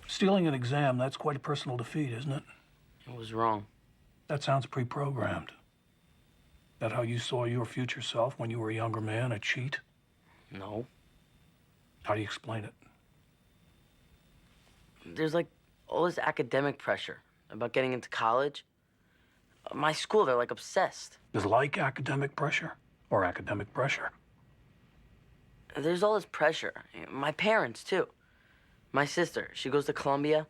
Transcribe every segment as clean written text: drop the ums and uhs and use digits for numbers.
Stealing an exam, that's quite a personal defeat, isn't it? It was wrong. That sounds pre-programmed. That how you saw your future self when you were a younger man, a cheat? No. How do you explain it? There's like all this academic pressure about getting into college. My school, they're like obsessed. Is like academic pressure or academic pressure? There's all this pressure. My parents, too. My sister, she goes to Columbia,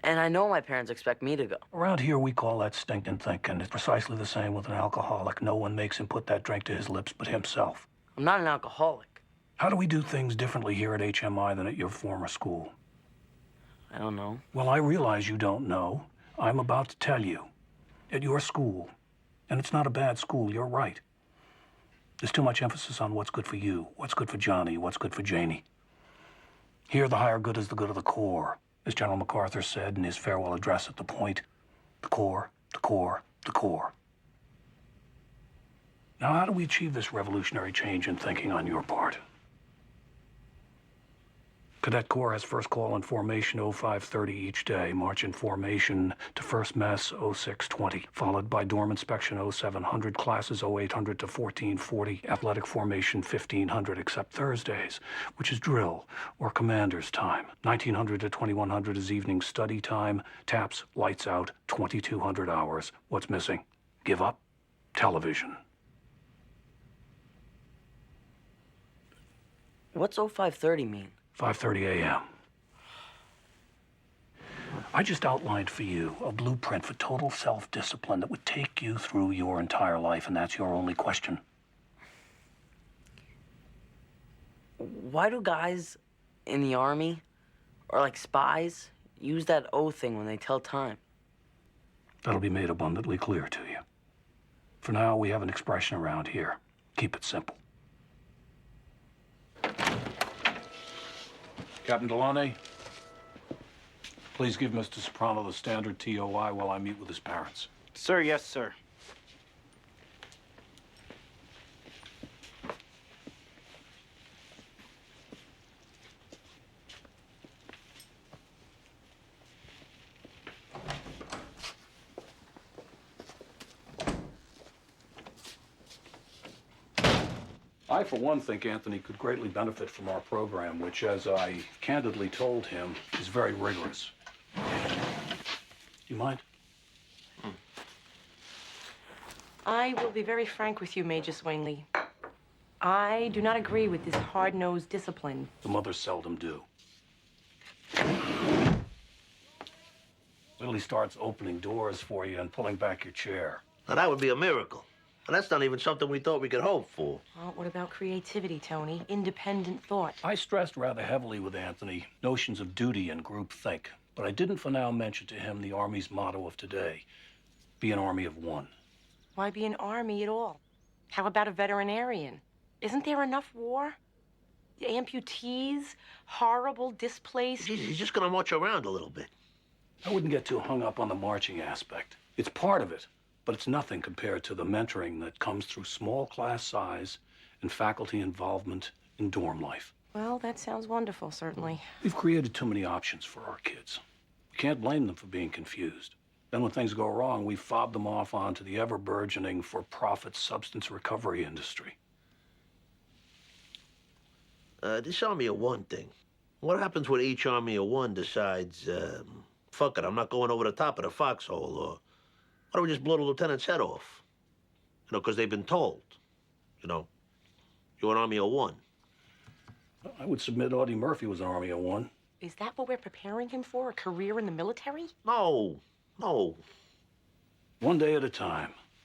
and I know my parents expect me to go. Around here, we call that stinking thinking. It's precisely the same with an alcoholic. No one makes him put that drink to his lips but himself. I'm not an alcoholic. How do we do things differently here at HMI than at your former school? I don't know. Well, I realize you don't know. I'm about to tell you. At your school, and it's not a bad school, you're right. There's too much emphasis on what's good for you, what's good for Johnny, what's good for Janie. Here, the higher good is the good of the core. As General MacArthur said in his farewell address at the Point, the core, the core, the core. Now, how do we achieve this revolutionary change in thinking on your part? Cadet Corps has first call in formation 0530 each day, march in formation to first mess 0620, followed by dorm inspection 0700, classes 0800 to 1440, athletic formation 1500 except Thursdays, which is drill or commander's time. 1900 to 2100 is evening study time, taps, lights out, 2200 hours. What's missing? Give up? Television. What's 0530 mean? 5:30 a.m. I just outlined for you a blueprint for total self-discipline that would take you through your entire life, and that's your only question. Why do guys in the Army, or like spies, use that O thing when they tell time? That'll be made abundantly clear to you. For now, we have an expression around here. Keep it simple. Captain Delaney, please give Mr. Soprano the standard TOI while I meet with his parents. Sir, yes, sir. I, for one, think Anthony could greatly benefit from our program, which, as I candidly told him, is very rigorous. You mind? I will be very frank with you, Major Swainley. I do not agree with this hard-nosed discipline. The mothers seldom do. Till he starts opening doors for you and pulling back your chair. Now, that would be a miracle. And that's not even something we thought we could hope for. Well, what about creativity, Tony? Independent thought. I stressed rather heavily with Anthony notions of duty and groupthink, but I didn't for now mention to him the Army's motto of today, be an army of one. Why be an army at all? How about a veterinarian? Isn't there enough war? Amputees, horrible, displaced. He's just gonna march around a little bit. I wouldn't get too hung up on the marching aspect. It's part of it, but it's nothing compared to the mentoring that comes through small class size and faculty involvement in dorm life. Well, that sounds wonderful, certainly. We've created too many options for our kids. You can't blame them for being confused. Then when things go wrong, we fob them off onto the ever-burgeoning for-profit substance recovery industry. This Army of One thing. What happens when each Army of One decides, fuck it, I'm not going over the top of the foxhole, or why don't we just blow the lieutenant's head off? You know, because they've been told. You know, you're an Army of One. I would submit Audie Murphy was an Army of One. Is that what we're preparing him for, a career in the military? No, no. One day at a time.